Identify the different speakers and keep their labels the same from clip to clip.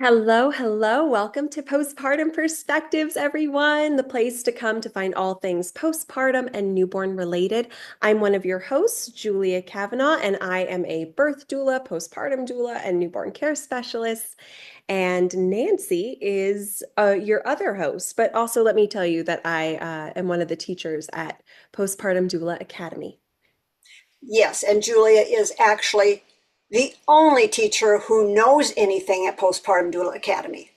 Speaker 1: Hello, hello. Welcome to Postpartum Perspectives, everyone, the place to come to find all things postpartum and newborn related. I'm one of your hosts, Julia Kavanaugh, and I am a birth doula, postpartum doula, and newborn care specialist. And Nancy is your other host, but also let me tell you that I am one of the teachers at Postpartum Doula Academy.
Speaker 2: Yes, and Julia is actually the only teacher who knows anything at Postpartum Doula Academy.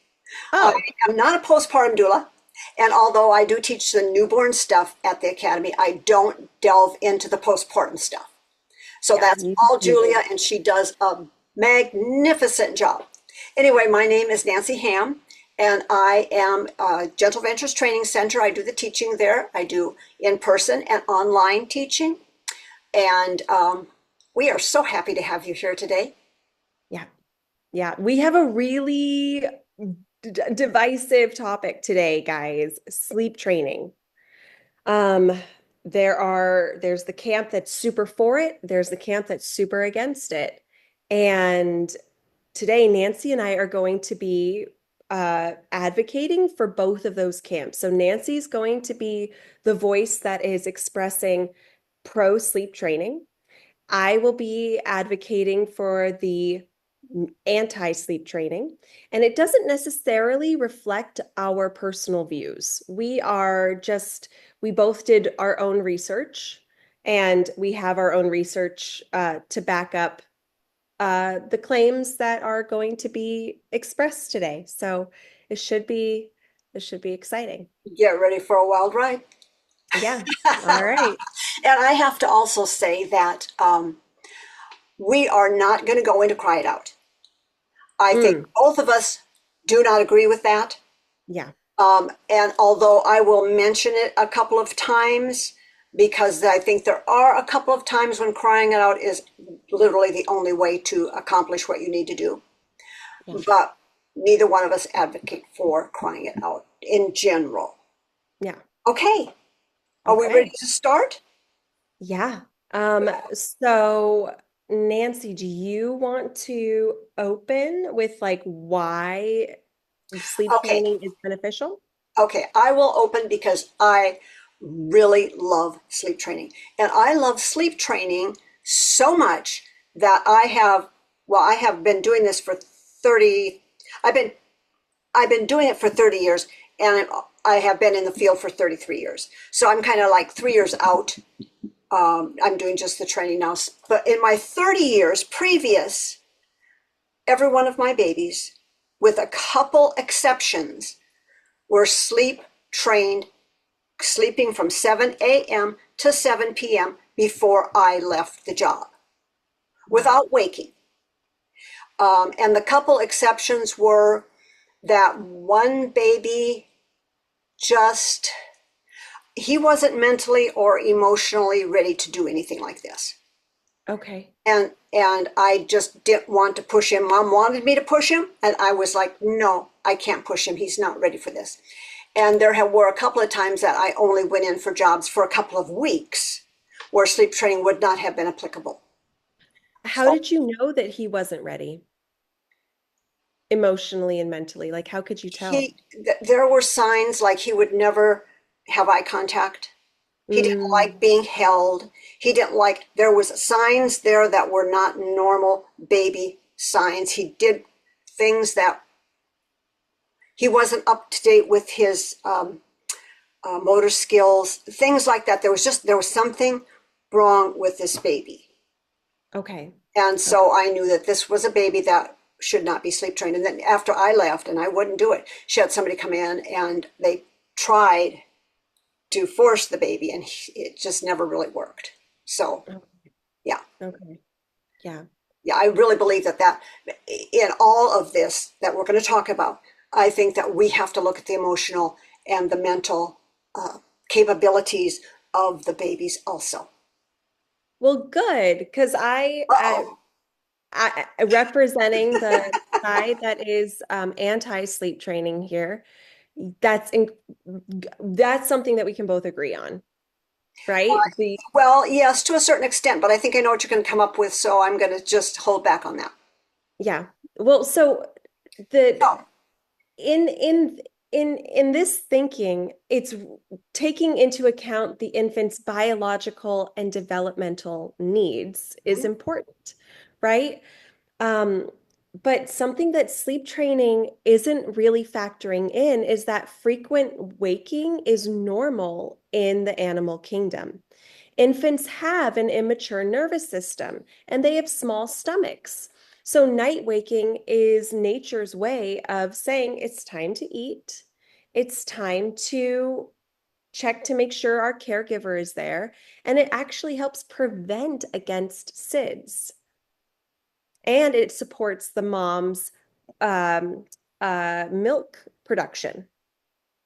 Speaker 2: I
Speaker 1: Oh,
Speaker 2: am not a postpartum doula, and although I do teach the newborn stuff at the academy, I don't delve into the postpartum stuff. So
Speaker 1: yeah,
Speaker 2: that's all Julia, and she does a magnificent job. Anyway, my name is Nancy Ham, and I am Gentle Ventures Training Center. I do the teaching there. I do in-person and online teaching. And we are so happy to have you here today.
Speaker 1: yeah, yeah. We have a really divisive topic today, guys. Sleep training. Um, there's the camp that's super for it, there's the camp that's super against it. And today, Nancy and I are going to be advocating for both of those camps. So Nancy's going to be the voice that is expressing pro sleep training. I will be advocating for the anti-sleep training, and it doesn't necessarily reflect our personal views. We both did our own research, and we have our own research to back up the claims that are going to be expressed today. So it should be it should be exciting.
Speaker 2: Get ready for a wild ride.
Speaker 1: Yeah. All right.
Speaker 2: And I have to also say that we are not going to go into cry it out. I think
Speaker 1: Mm,
Speaker 2: both of us do not agree with that.
Speaker 1: yeah.
Speaker 2: And although I will mention it a couple of times, because I think there are a couple of times when crying it out is literally the only way to accomplish what you need to do.
Speaker 1: Yeah.
Speaker 2: But neither one of us advocate for crying it out in general.
Speaker 1: Yeah.
Speaker 2: Okay, are we ready
Speaker 1: Okay.
Speaker 2: to start?
Speaker 1: Yeah. So Nancy, do you want to open with like why sleep
Speaker 2: Okay,
Speaker 1: training is beneficial?
Speaker 2: okay, I will open because I really love sleep training. And I love sleep training so much that I have been doing this for 30, I've been, I've been doing it for 30 years, and I have been in the field for 33 years. So I'm kind of like 3 years out. I'm doing just the training now. But in my 30 years previous, every one of my babies, with a couple exceptions, were sleep trained, sleeping from 7 a.m. to 7 p.m. before I left the job
Speaker 1: Wow.
Speaker 2: without waking. And the couple exceptions were that one baby just, he wasn't mentally or emotionally ready to do anything like this.
Speaker 1: Okay.
Speaker 2: And I just didn't want to push him. Mom wanted me to push him, and I was like, no, I can't push him. He's not ready for this. And were a couple of times that I only went in for jobs for a couple of weeks where sleep training would not have been applicable.
Speaker 1: How
Speaker 2: So
Speaker 1: did you know that he wasn't ready emotionally and mentally? Like, how could you tell?
Speaker 2: there were signs like he would never have eye contact. He didn't
Speaker 1: Mm,
Speaker 2: like being held. There was signs there that were not normal baby signs. He did things that he wasn't up to date with his motor skills, things like that. There was something wrong with this baby.
Speaker 1: okay.
Speaker 2: And
Speaker 1: Okay.
Speaker 2: so I knew that this was a baby that should not be sleep trained. And then after I left and I wouldn't do it, she had somebody come in and they tried to force the baby, and it just never really worked. So,
Speaker 1: Okay.
Speaker 2: yeah,
Speaker 1: Okay. Yeah.
Speaker 2: yeah, I really believe that in all of this that we're going to talk about, I think that we have to look at the emotional and the mental uh, capabilities of the babies also.
Speaker 1: Well, good, because
Speaker 2: Uh-oh.
Speaker 1: representing the side that is anti-sleep training here, that's in, that's something that we can both agree on, right? The
Speaker 2: Well, yes, to a certain extent, but I think I know what you're going to come up with, so I'm going to just hold back on that.
Speaker 1: Yeah. Well, so the
Speaker 2: So,
Speaker 1: in this thinking, it's taking into account the infant's biological and developmental needs is important, right? Um, but something that sleep training isn't really factoring in is that frequent waking is normal in the animal kingdom. Infants have an immature nervous system and they have small stomachs. So, night waking is nature's way of saying it's time to eat, it's time to check to make sure our caregiver is there, and it actually helps prevent against SIDS and it supports the mom's um, milk production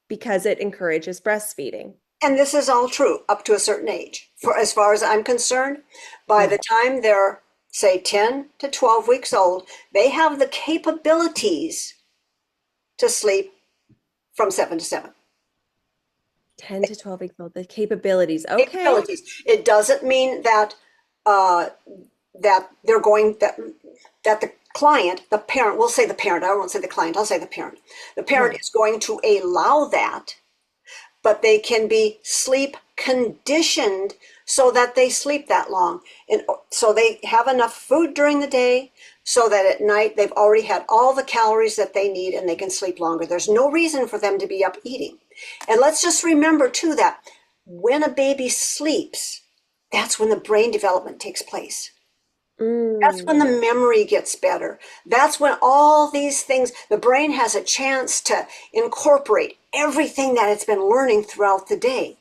Speaker 1: because it encourages breastfeeding.
Speaker 2: and this is all true up to a certain age. For as far as I'm concerned, by
Speaker 1: Yeah.
Speaker 2: the time they're, say, 10 to 12 weeks old, they have the capabilities to sleep from 7 to 7.
Speaker 1: 10 to 12 weeks old, the capabilities. Okay.
Speaker 2: Capabilities. It doesn't mean that uh, that they're going that the client, the parent, we'll say the parent, I won't say the client, I'll say the parent. The parent
Speaker 1: Yeah.
Speaker 2: is going to allow that, but they can be sleep conditioned so that they sleep that long. And so they have enough food during the day so that at night they've already had all the calories that they need and they can sleep longer. There's no reason for them to be up eating. And let's just remember too that when a baby sleeps, that's when the brain development takes place. That's when the
Speaker 1: Mm,
Speaker 2: memory gets better. That's when all these things, the brain has a chance to incorporate everything that it's been learning throughout the day.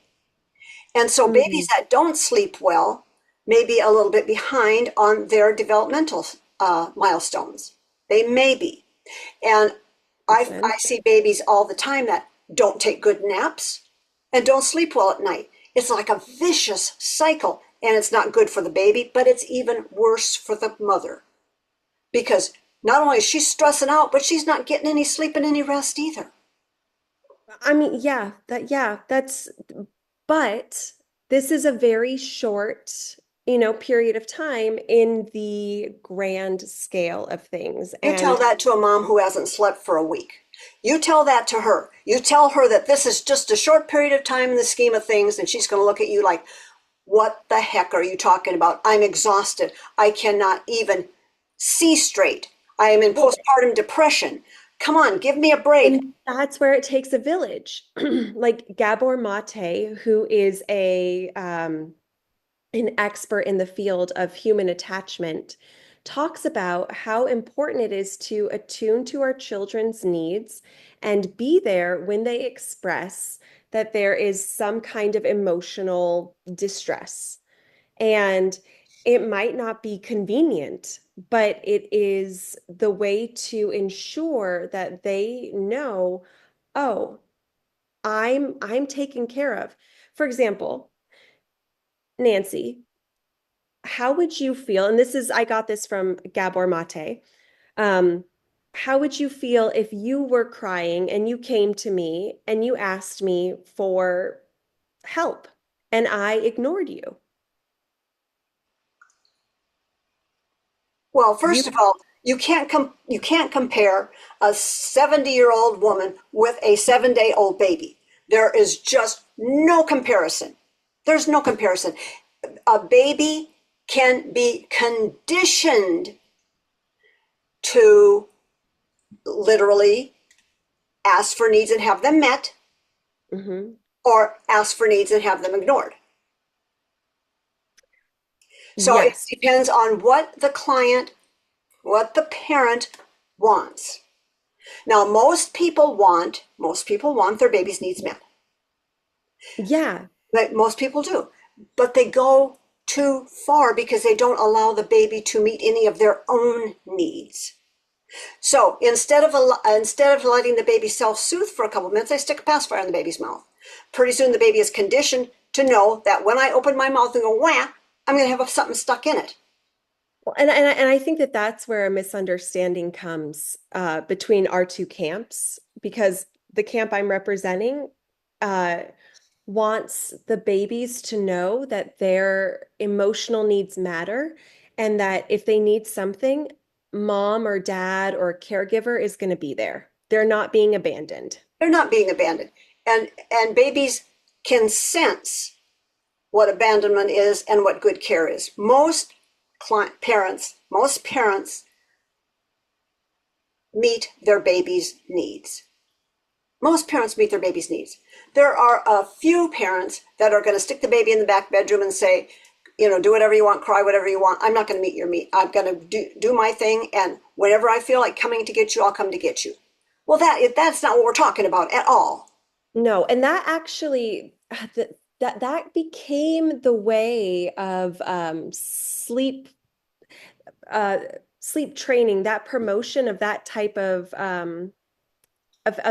Speaker 2: And so babies
Speaker 1: mm,
Speaker 2: that don't sleep well may be a little bit behind on their developmental milestones. They may be. And I
Speaker 1: sense.
Speaker 2: see babies all the time that don't take good naps and don't sleep well at night. It's like a vicious cycle, and it's not good for the baby, but it's even worse for the mother because not only is she stressing out, but she's not getting any sleep and any rest either.
Speaker 1: I mean, yeah, that's, but this is a very short, period of time in the grand scale of things.
Speaker 2: You tell
Speaker 1: And
Speaker 2: that to a mom who hasn't slept for a week. You tell that to her. You tell her that this is just a short period of time in the scheme of things, and she's going to look at you like, what the heck are you talking about? I'm exhausted. I cannot even see straight. I am in
Speaker 1: well,
Speaker 2: postpartum depression. Come on, give me a break.
Speaker 1: and that's where it takes a village. Like Gabor Mate, who is an expert in the field of human attachment, talks about how important it is to attune to our children's needs and be there when they express that there is some kind of emotional distress. And it might not be convenient, but it is the way to ensure that they know, oh, I'm taken care of. For example, Nancy, how would you feel? And this is, I got this from Gabor Mate. Um, how would you feel if you were crying and you came to me and you asked me for help and I ignored you?
Speaker 2: Well,
Speaker 1: You,
Speaker 2: first of all, you can't compare a 70-year-old woman with a 7-day-old baby. There is just no comparison. There's no comparison. A baby can be conditioned to literally ask for needs and have them met,
Speaker 1: Mhm.
Speaker 2: or ask for needs and have them ignored. So it
Speaker 1: Yes.
Speaker 2: depends on what the client, what the parent wants. Now, most people want their baby's needs met.
Speaker 1: Yeah.
Speaker 2: But most people do. But they go too far because they don't allow the baby to meet any of their own needs. So instead of letting the baby self-soothe for a couple of minutes, they stick a pacifier in the baby's mouth. Pretty soon the baby is conditioned to know that when I open my mouth and go wham, I'm going to have something stuck in it.
Speaker 1: Well, and I think that that's where a misunderstanding comes between our two camps, because the camp I'm representing uh, wants the babies to know that their emotional needs matter and that if they need something, mom or dad or caregiver is going to be there. They're not being abandoned.
Speaker 2: They're not being abandoned. And babies can sense what abandonment is and what good care is. Most parents meet their baby's needs. Most parents meet their baby's needs. There are a few parents that are going to stick the baby in the back bedroom and say, do whatever you want, cry whatever you want. I'm not going to meet your need. I'm going to do my thing, and whenever I feel like coming to get you, I'll come to get you. Well, that's not what we're talking about at all.
Speaker 1: No, and that actually that became the way of uh, sleep training, that promotion of that type of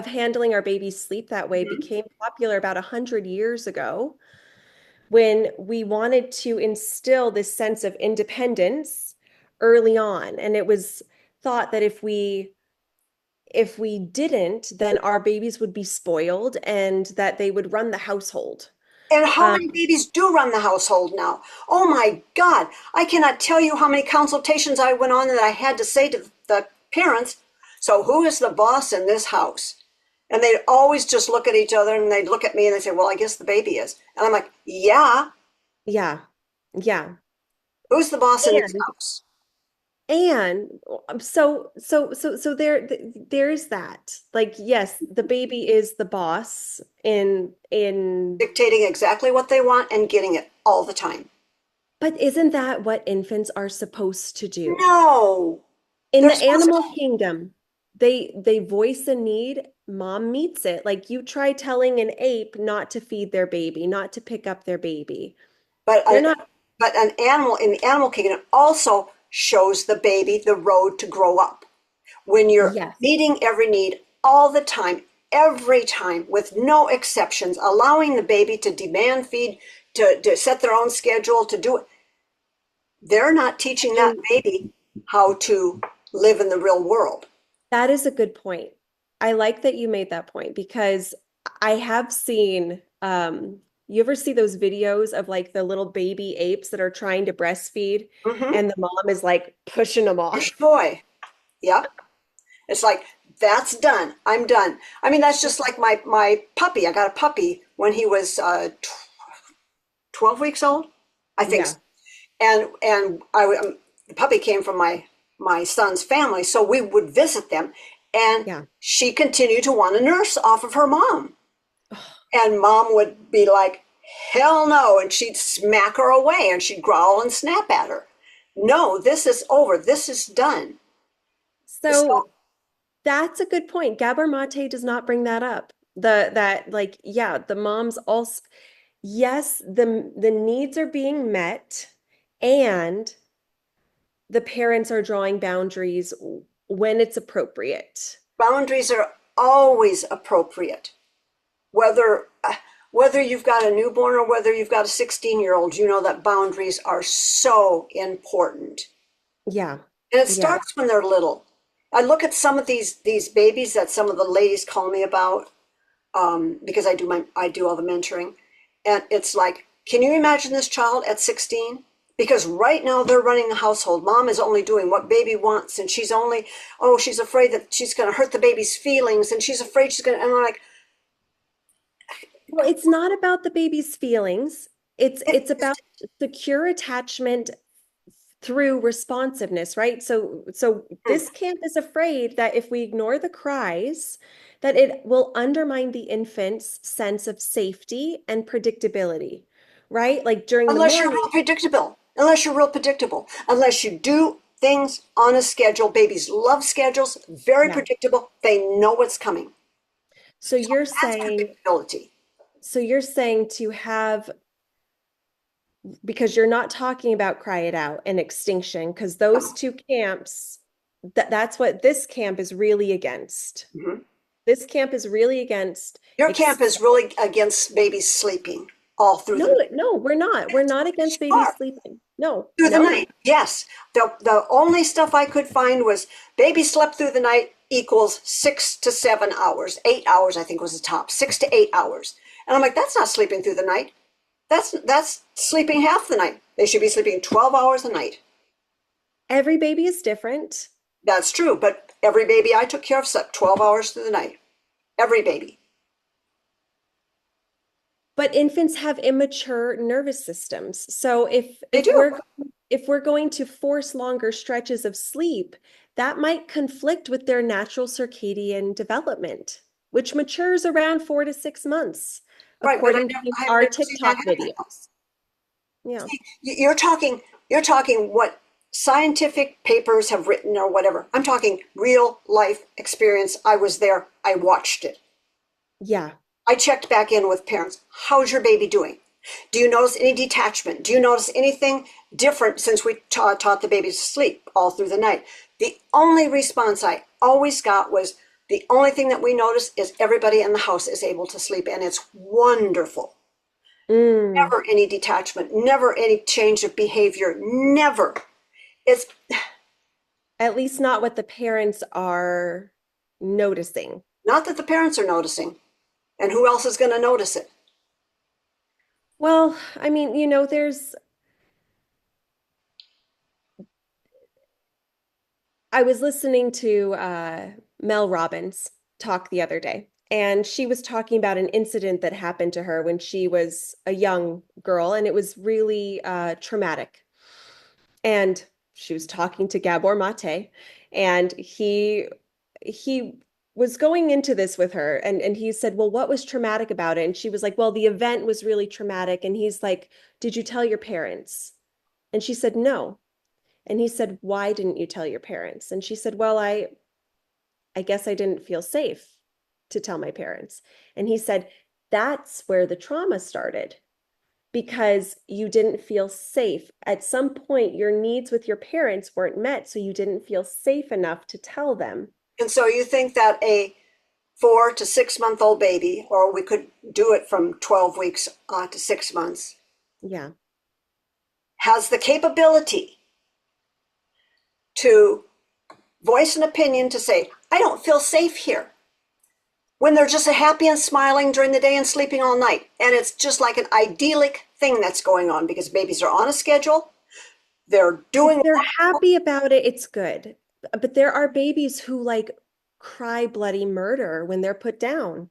Speaker 1: handling our baby's sleep that way
Speaker 2: Mhm.
Speaker 1: became popular about 100 years ago when we wanted to instill this sense of independence early on. And it was thought that if we didn't, then our babies would be spoiled and that they would run the household.
Speaker 2: And how
Speaker 1: Um,
Speaker 2: many babies do run the household now? Oh my God. I cannot tell you how many consultations I went on that I had to say to the parents, so who is the boss in this house? And they'd always just look at each other and they'd look at me and they'd say, well, I guess the baby is. And I'm like, yeah,
Speaker 1: yeah, yeah.
Speaker 2: who's the boss in this
Speaker 1: And
Speaker 2: house?
Speaker 1: there's that. Like, yes, the baby is the boss in
Speaker 2: Dictating exactly what they want and getting it all the time.
Speaker 1: but isn't that what infants are supposed to do?
Speaker 2: No,
Speaker 1: In
Speaker 2: they're
Speaker 1: the
Speaker 2: supposed
Speaker 1: animal
Speaker 2: to,
Speaker 1: kingdom, they voice a need, mom meets it. Like you try telling an ape not to feed their baby, not to pick up their baby.
Speaker 2: but
Speaker 1: They're
Speaker 2: an,
Speaker 1: not,
Speaker 2: but an animal in the animal kingdom also shows the baby the road to grow up. When you're
Speaker 1: yes.
Speaker 2: meeting every need all the time, every time, with no exceptions, allowing the baby to demand feed, to set their own schedule, to do it, they're not teaching that
Speaker 1: And
Speaker 2: baby how to live in the real world.
Speaker 1: that is a good point. I like that you made that point because I have seen, you ever see those videos of like the little baby apes that are trying to breastfeed
Speaker 2: Mm-hmm.
Speaker 1: and the mom is like pushing them
Speaker 2: Push
Speaker 1: off?
Speaker 2: boy. Yep. It's like, that's done. I'm done. I mean, that's just like my puppy. I got a puppy when he was 12 weeks old, I think.
Speaker 1: Yeah,
Speaker 2: And the puppy came from my son's family, so we would visit them, and
Speaker 1: yeah.
Speaker 2: she continued to want a nurse off of her mom, and mom would be like, hell no, and she'd smack her away and she'd growl and snap at her. No, this is over, this is done. So
Speaker 1: So that's a good point. Gabor Mate does not bring that up. That like yeah, the moms also yes, the needs are being met and the parents are drawing boundaries when it's appropriate.
Speaker 2: boundaries are always appropriate, whether whether you've got a newborn or whether you've got a 16-year-old. You know that boundaries are so important.
Speaker 1: Yeah.
Speaker 2: And it
Speaker 1: Yeah.
Speaker 2: starts when they're little. I look at some of these babies that some of the ladies call me about, because I do all the mentoring, and it's like, can you imagine this child at 16? Because right now they're running the household. Mom is only doing what baby wants, and she's afraid that she's going to hurt the baby's feelings, and she's afraid she's going to. And I'm like,
Speaker 1: Well, it's not about the baby's feelings. It's
Speaker 2: it,
Speaker 1: about secure attachment through responsiveness, right? So this camp is afraid that if we ignore the cries, that it will undermine the infant's sense of safety and predictability, right? Like during the
Speaker 2: unless you're
Speaker 1: morning,
Speaker 2: real predictable, unless you do things on a schedule. Babies love schedules, very
Speaker 1: yeah.
Speaker 2: predictable. They know what's coming.
Speaker 1: So
Speaker 2: So
Speaker 1: you're
Speaker 2: that's
Speaker 1: saying,
Speaker 2: predictability.
Speaker 1: so you're saying to have, because you're not talking about cry it out and extinction, because those
Speaker 2: No.
Speaker 1: two camps, that's what this camp is really against.
Speaker 2: Mhm.
Speaker 1: This camp is really against
Speaker 2: Your
Speaker 1: ex
Speaker 2: camp is really against babies sleeping all through
Speaker 1: no,
Speaker 2: the night.
Speaker 1: no, we're not. We're not against babies
Speaker 2: Sure.
Speaker 1: sleeping. No,
Speaker 2: Through the
Speaker 1: no.
Speaker 2: night. Yes. The only stuff I could find was baby slept through the night equals 6 to 7 hours. 8 hours, I think, was the top. 6 to 8 hours. And I'm like, that's not sleeping through the night. That's sleeping half the night. They should be sleeping 12 hours a night.
Speaker 1: Every baby is different.
Speaker 2: That's true, but every baby I took care of slept 12 hours through the night. Every baby.
Speaker 1: But infants have immature nervous systems. So
Speaker 2: They do.
Speaker 1: if we're going to force longer stretches of sleep, that might conflict with their natural circadian development, which matures around 4 to 6 months,
Speaker 2: Right, but
Speaker 1: according to
Speaker 2: I've
Speaker 1: our
Speaker 2: never seen that
Speaker 1: TikTok
Speaker 2: happen.
Speaker 1: videos. Yeah.
Speaker 2: You're talking what scientific papers have written or whatever. I'm talking real life experience. I was there. I watched it.
Speaker 1: Yeah.
Speaker 2: I checked back in with parents. How's your baby doing? Do you notice any detachment? Do you notice anything different since we taught the baby to sleep all through the night? The only response I always got was the only thing that we notice is everybody in the house is able to sleep, and it's wonderful.
Speaker 1: Mm.
Speaker 2: Never any detachment, never any change of behavior, never. It's
Speaker 1: At least not what the parents are noticing.
Speaker 2: not that the parents are noticing, and who else is going to notice it?
Speaker 1: Well, I mean, I was listening to Mel Robbins talk the other day, and she was talking about an incident that happened to her when she was a young girl, and it was really traumatic. And she was talking to Gabor Mate, and he was going into this with her, and he said, "Well, what was traumatic about it?" And she was like, "Well, the event was really traumatic." And he's like, "Did you tell your parents?" And she said, "No." And he said, "Why didn't you tell your parents?" And she said, "Well, I guess I didn't feel safe to tell my parents." And he said, "That's where the trauma started because you didn't feel safe. At some point, your needs with your parents weren't met, so you didn't feel safe enough to tell them."
Speaker 2: And so you think that a 4 to 6 month old baby, or we could do it from 12 weeks to 6 months,
Speaker 1: Yeah.
Speaker 2: has the capability to voice an opinion to say, I don't feel safe here. When they're just happy and smiling during the day and sleeping all night. And it's just like an idyllic thing that's going on because babies are on a schedule. They're
Speaker 1: If
Speaker 2: doing,
Speaker 1: they're happy about it, it's good. But there are babies who like cry bloody murder when they're put down.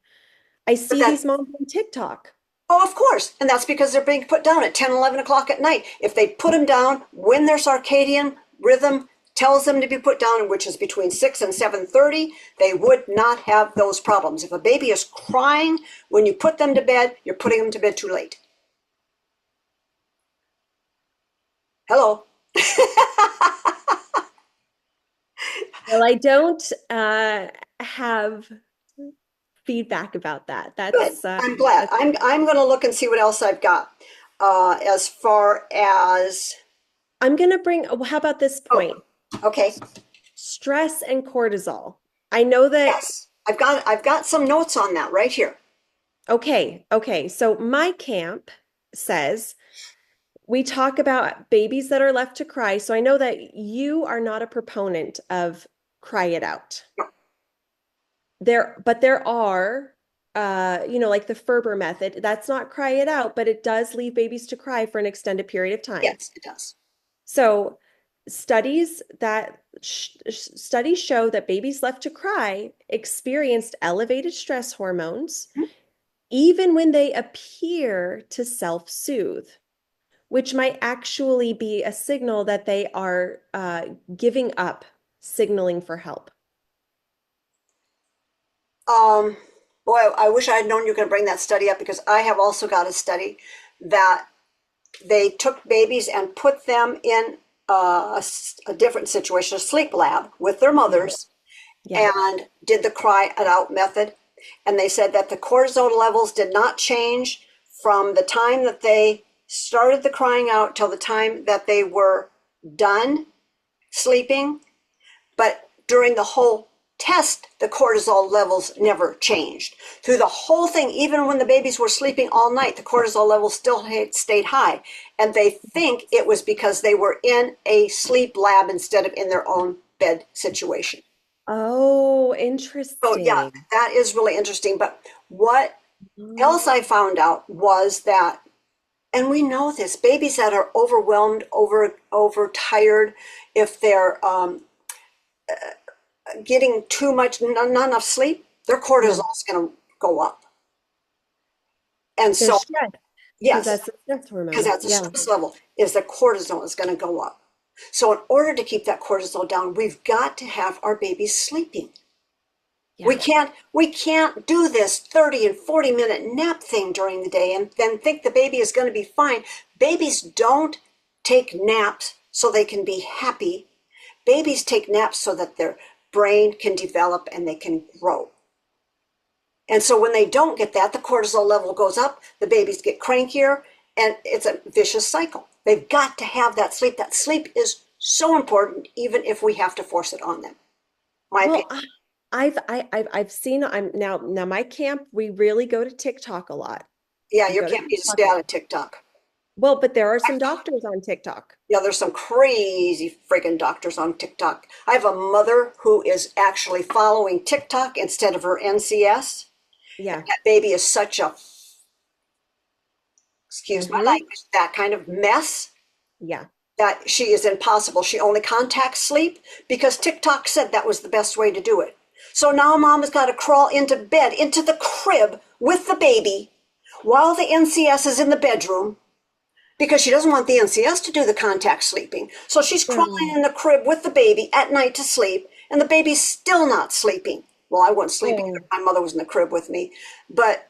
Speaker 1: I
Speaker 2: but
Speaker 1: see
Speaker 2: that,
Speaker 1: these moms on TikTok.
Speaker 2: oh, of course. And that's because they're being put down at 10, 11 o'clock at night. If they put them down when their circadian rhythm tells them to be put down, which is between 6 and 7:30, they would not have those problems. If a baby is crying when you put them to bed, you're putting them to bed too late. Hello.
Speaker 1: Well, I don't have feedback about that.
Speaker 2: Good. I'm glad. I'm going to look and see what else I've got. As far as
Speaker 1: I'm gonna bring, oh, how about this
Speaker 2: oh,
Speaker 1: point?
Speaker 2: okay.
Speaker 1: Stress and cortisol. I know that,
Speaker 2: Yes. I've got some notes on that right here.
Speaker 1: okay. So my camp says we talk about babies that are left to cry. So I know that you are not a proponent of cry it out. But there are, like the Ferber method. That's not cry it out, but it does leave babies to cry for an extended period of time.
Speaker 2: Yes, it does.
Speaker 1: So studies show that babies left to cry experienced elevated stress hormones even when they appear to self-soothe, which might actually be a signal that they are giving up signaling for help.
Speaker 2: Um, boy, I wish I had known you were going to bring that study up because I have also got a study that they took babies and put them in a different situation, a sleep lab with their
Speaker 1: Yeah.
Speaker 2: mothers,
Speaker 1: Yeah.
Speaker 2: and did the cry it out method. And they said that the cortisol levels did not change from the time that they started the crying out till the time that they were done sleeping. But during the whole test, the cortisol levels never changed. Through the whole thing, even when the babies were sleeping all night, the cortisol levels still stayed high. And they think it was because they were in a sleep lab instead of in their own bed situation.
Speaker 1: Oh,
Speaker 2: So, yeah,
Speaker 1: interesting.
Speaker 2: that is really interesting. But what
Speaker 1: Mm.
Speaker 2: else I found out was that, and we know this, babies that are overwhelmed, overtired, if they're getting too much, not enough sleep, their
Speaker 1: Yeah.
Speaker 2: cortisol is going to go up. And
Speaker 1: They're
Speaker 2: so,
Speaker 1: stressed because
Speaker 2: yes,
Speaker 1: that's the stress
Speaker 2: because
Speaker 1: hormone.
Speaker 2: that's a
Speaker 1: Yeah.
Speaker 2: stress level, is the cortisol is going to go up. So in order to keep that cortisol down, we've got to have our babies sleeping. We
Speaker 1: Yeah.
Speaker 2: can't we can't do this 30 and 40-minute nap thing during the day and then think the baby is going to be fine. Babies don't take naps so they can be happy. Babies take naps so that their brain can develop and they can grow. And so when they don't get that, the cortisol level goes up, the babies get crankier, and it's a vicious cycle. They've got to have that sleep. That sleep is so important, even if we have to force it on them. My
Speaker 1: Well,
Speaker 2: opinion.
Speaker 1: I've seen I'm now my camp, we really go to TikTok a lot.
Speaker 2: Yeah,
Speaker 1: We
Speaker 2: your
Speaker 1: go to
Speaker 2: camp needs to
Speaker 1: TikTok
Speaker 2: stay
Speaker 1: a
Speaker 2: out
Speaker 1: lot.
Speaker 2: of TikTok.
Speaker 1: Well, but there are some doctors on TikTok.
Speaker 2: Yeah, there's some crazy friggin' doctors on TikTok. I have a mother who is actually following TikTok instead of her NCS.
Speaker 1: Yeah.
Speaker 2: That baby is such a, excuse my
Speaker 1: Mm-hmm.
Speaker 2: language, that kind of mess
Speaker 1: Yeah.
Speaker 2: that she is impossible. She only contacts sleep because TikTok said that was the best way to do it. So now mom has got to crawl into bed, into the crib with the baby while the NCS is in the bedroom because she doesn't want the NCS to do the contact sleeping. So she's crawling
Speaker 1: Oh.
Speaker 2: in the crib with the baby at night to sleep, and the baby's still not sleeping. Well, I wasn't sleeping
Speaker 1: Oh.
Speaker 2: if my mother was in the crib with me, but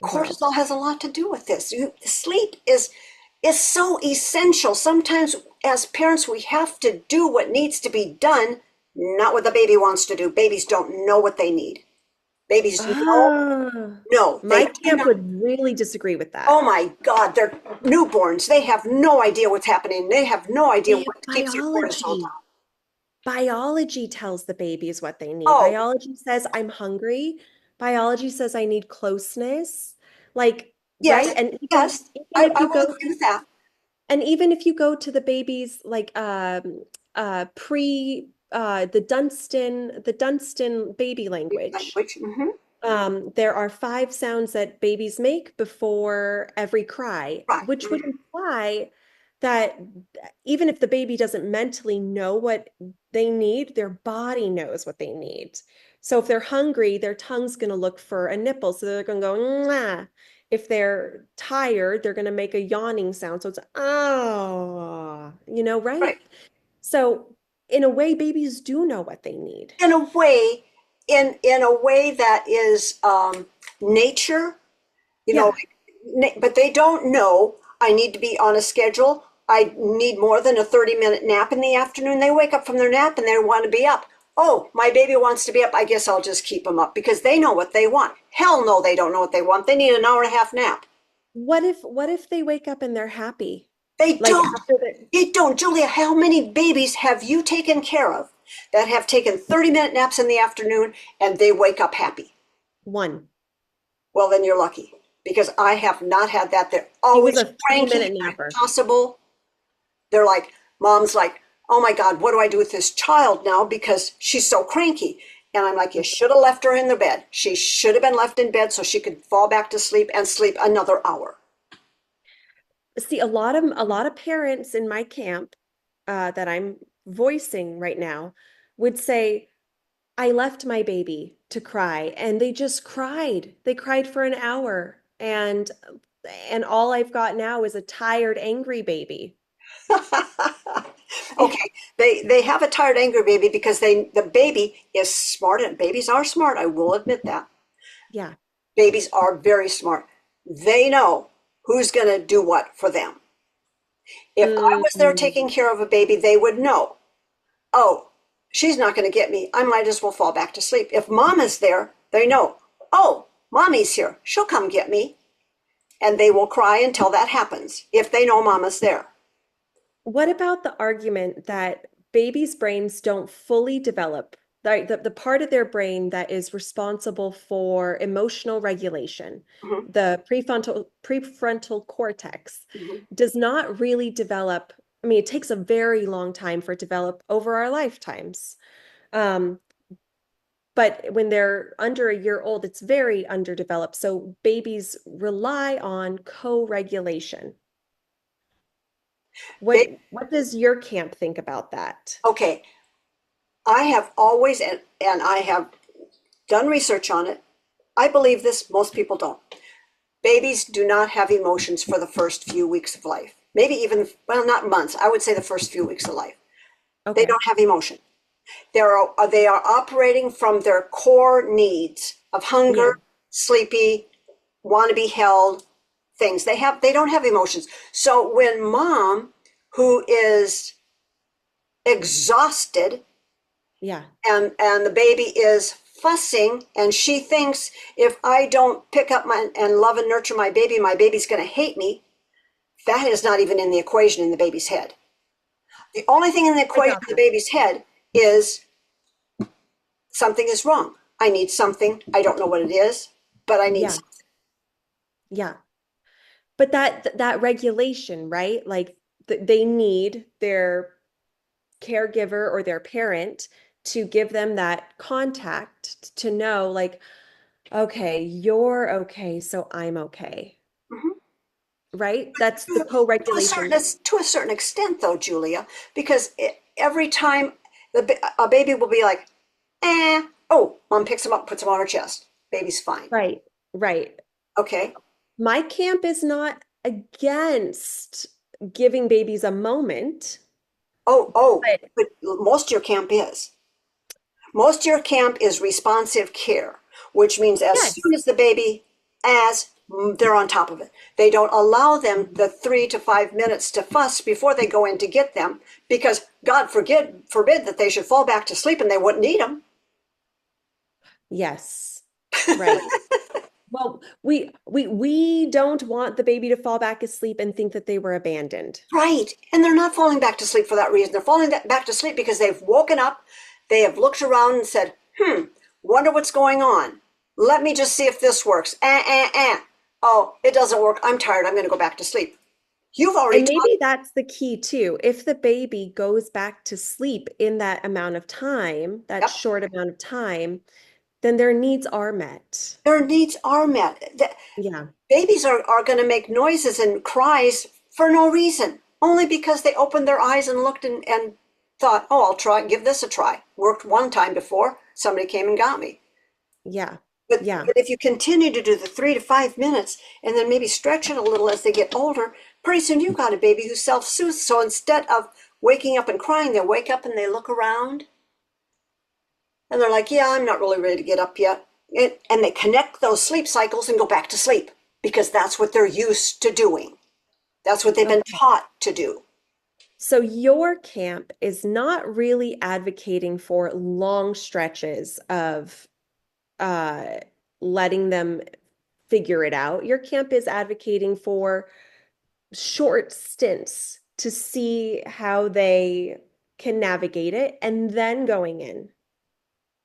Speaker 1: Wow.
Speaker 2: cortisol has a lot to do with this. Sleep is so essential. Sometimes as parents we have to do what needs to be done, not what the baby wants to do. Babies don't know what they need. Babies know,
Speaker 1: Ah.
Speaker 2: no, they
Speaker 1: My
Speaker 2: do
Speaker 1: camp
Speaker 2: not.
Speaker 1: would really disagree with that.
Speaker 2: Oh my God, they're newborns. They have no idea what's happening. They have no idea
Speaker 1: They have
Speaker 2: what keeps their cortisol
Speaker 1: biology.
Speaker 2: down.
Speaker 1: Biology tells the babies what they need.
Speaker 2: Oh,
Speaker 1: Biology says I'm hungry. Biology says I need closeness. Like, right?
Speaker 2: yes,
Speaker 1: And
Speaker 2: yes.
Speaker 1: even if
Speaker 2: I
Speaker 1: you
Speaker 2: will
Speaker 1: go
Speaker 2: agree with that.
Speaker 1: and even if you go to the babies like pre the Dunstan baby language,
Speaker 2: Language. Hmm.
Speaker 1: there are five sounds that babies make before every cry,
Speaker 2: Right.
Speaker 1: which would imply that even if the baby doesn't mentally know what they need, their body knows what they need. So if they're hungry, their tongue's going to look for a nipple. So they're going to go, "Mwah." If they're tired, they're going to make a yawning sound. So it's, oh, right?
Speaker 2: Right.
Speaker 1: So in a way, babies do know what they need.
Speaker 2: In a way, in a way that is nature, you know,
Speaker 1: Yeah.
Speaker 2: like, but they don't know I need to be on a schedule. I need more than a 30-minute nap in the afternoon. They wake up from their nap and they want to be up. Oh, my baby wants to be up. I guess I'll just keep them up because they know what they want. Hell no, they don't know what they want. They need an hour and a half nap.
Speaker 1: What if they wake up and they're happy?
Speaker 2: They
Speaker 1: Like
Speaker 2: don't.
Speaker 1: after the
Speaker 2: They don't. Julia, how many babies have you taken care of that have taken 30-minute naps in the afternoon and they wake up happy?
Speaker 1: one.
Speaker 2: Well, then you're lucky because I have not had that. They're
Speaker 1: He was
Speaker 2: always
Speaker 1: a
Speaker 2: cranky,
Speaker 1: 3-minute
Speaker 2: they're
Speaker 1: napper.
Speaker 2: impossible. They're like, mom's like, oh my God, what do I do with this child now? Because she's so cranky. And I'm like, you should have left her in the bed. She should have been left in bed so she could fall back to sleep and sleep another hour.
Speaker 1: See, a lot of parents in my camp that I'm voicing right now would say, I left my baby to cry, and they just cried. They cried for an hour, and all I've got now is a tired, angry baby.
Speaker 2: Okay, they have a tired, angry baby because the baby is smart and babies are smart. I will admit that.
Speaker 1: Yeah.
Speaker 2: Babies are very smart. They know who's going to do what for them. If I was there
Speaker 1: Mm,
Speaker 2: taking care of a baby, they would know, oh, she's not going to get me. I might as well fall back to sleep. If mom is there, they know, oh, mommy's here. She'll come get me. And they will cry until that happens if they know mama's there.
Speaker 1: what about the argument that babies' brains don't fully develop, right? The part of their brain that is responsible for emotional regulation,
Speaker 2: Mhm,
Speaker 1: the prefrontal cortex,
Speaker 2: mhm.
Speaker 1: does not really develop. I mean, it takes a very long time for it to develop over our lifetimes. Um, but when they're under a year old, it's very underdeveloped. So babies rely on co-regulation. What
Speaker 2: Ba-
Speaker 1: what does your camp think about that?
Speaker 2: okay, I have always, and I have done research on it. I believe this, most people don't. Babies do not have emotions for the first few weeks of life. Maybe even, well, not months. I would say the first few weeks of life. They
Speaker 1: Okay.
Speaker 2: don't have emotion. They are operating from their core needs of
Speaker 1: Yeah.
Speaker 2: hunger, sleepy, want to be held, things. They don't have emotions. So when mom, who is exhausted,
Speaker 1: Yeah.
Speaker 2: and the baby is fussing, and she thinks if I don't pick up my and love and nurture my baby's going to hate me. That is not even in the equation in the baby's head. The only thing in the
Speaker 1: I
Speaker 2: equation
Speaker 1: got
Speaker 2: in the
Speaker 1: that.
Speaker 2: baby's head is something is wrong. I need something. I don't know what it is, but I need
Speaker 1: Yeah.
Speaker 2: something.
Speaker 1: Yeah. But that regulation, right? Like they need their caregiver or their parent to give them that contact to know, like, okay, you're okay, so I'm okay.
Speaker 2: Mhm.
Speaker 1: Right? That's the
Speaker 2: To a certain
Speaker 1: co-regulation.
Speaker 2: to a certain extent, though, Julia, because every time a baby will be like, oh, mom picks him up, puts him on her chest. Baby's fine.
Speaker 1: Right. Right.
Speaker 2: Okay.
Speaker 1: My camp is not against giving babies a moment,
Speaker 2: Oh,
Speaker 1: but
Speaker 2: but most of your camp is. Most of your camp is responsive care, which means as soon
Speaker 1: yes.
Speaker 2: as the baby, as they're on top of it. They don't allow them the 3 to 5 minutes to fuss before they go in to get them, because God forbid that they should fall back to sleep and they wouldn't need them.
Speaker 1: Yes. Right. Well, we don't want the baby to fall back asleep and think that they were abandoned.
Speaker 2: Right. And they're not falling back to sleep for that reason. They're falling back to sleep because they've woken up, they have looked around and said, wonder what's going on. Let me just see if this works. Oh, it doesn't work. I'm tired. I'm going to go back to sleep. You've already
Speaker 1: And
Speaker 2: taught.
Speaker 1: maybe that's the key too. If the baby goes back to sleep in that amount of time, that
Speaker 2: Yep.
Speaker 1: short amount of time, then their needs are met.
Speaker 2: Their needs are met.
Speaker 1: Yeah.
Speaker 2: Babies are going to make noises and cries for no reason, only because they opened their eyes and looked and thought, oh, I'll try, give this a try. Worked one time before, somebody came and got me.
Speaker 1: Yeah.
Speaker 2: But
Speaker 1: Yeah.
Speaker 2: if you continue to do the 3 to 5 minutes and then maybe stretch it a little as they get older, pretty soon you've got a baby who self-soothes. So instead of waking up and crying, they wake up and they look around and they're like, yeah, I'm not really ready to get up yet. And they connect those sleep cycles and go back to sleep because that's what they're used to doing. That's what they've been
Speaker 1: Okay.
Speaker 2: taught to do.
Speaker 1: So your camp is not really advocating for long stretches of uh letting them figure it out. Your camp is advocating for short stints to see how they can navigate it and then going in.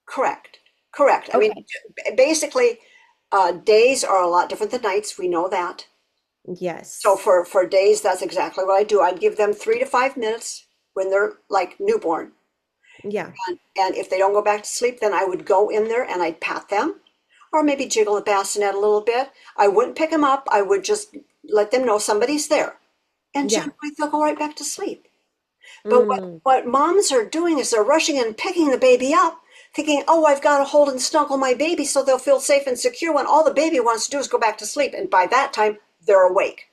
Speaker 2: Correct. Correct. I mean,
Speaker 1: Okay.
Speaker 2: basically, days are a lot different than nights. We know that. So
Speaker 1: Yes.
Speaker 2: for days, that's exactly what I do. I'd give them 3 to 5 minutes when they're like newborn.
Speaker 1: Yeah.
Speaker 2: And if they don't go back to sleep, then I would go in there and I'd pat them or maybe jiggle the bassinet a little bit. I wouldn't pick them up. I would just let them know somebody's there. And
Speaker 1: Yeah.
Speaker 2: generally they'll go right back to sleep. But
Speaker 1: Mm,
Speaker 2: what moms are doing is they're rushing and picking the baby up, thinking, oh, I've got to hold and snuggle my baby so they'll feel safe and secure when all the baby wants to do is go back to sleep. And by that time, they're awake.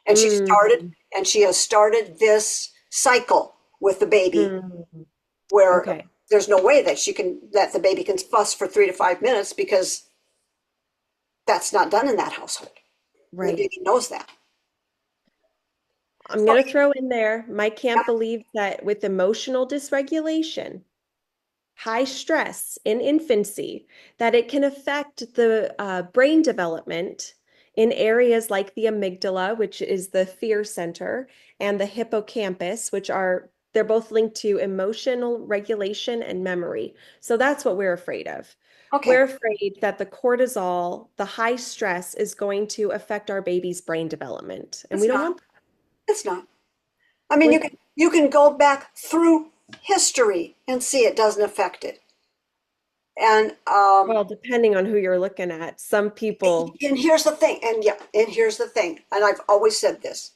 Speaker 2: And
Speaker 1: mm,
Speaker 2: she has started this cycle with the baby
Speaker 1: mm.
Speaker 2: where
Speaker 1: Okay.
Speaker 2: there's no way that the baby can fuss for 3 to 5 minutes because that's not done in that household. And the
Speaker 1: Right.
Speaker 2: baby knows that.
Speaker 1: I'm
Speaker 2: So,
Speaker 1: going to throw in there, my camp
Speaker 2: yeah,
Speaker 1: believes that with emotional dysregulation, high stress in infancy, that it can affect the brain development in areas like the amygdala, which is the fear center, and the hippocampus, which are they're both linked to emotional regulation and memory. So that's what we're afraid of.
Speaker 2: okay,
Speaker 1: We're afraid that the cortisol, the high stress, is going to affect our baby's brain development, and we
Speaker 2: it's
Speaker 1: don't
Speaker 2: not.
Speaker 1: want
Speaker 2: It's not. I mean,
Speaker 1: like
Speaker 2: you can go back through history and see it doesn't affect it. And
Speaker 1: well, depending on who you're looking at, some people,
Speaker 2: and here's the thing, and yeah, and here's the thing, and I've always said this: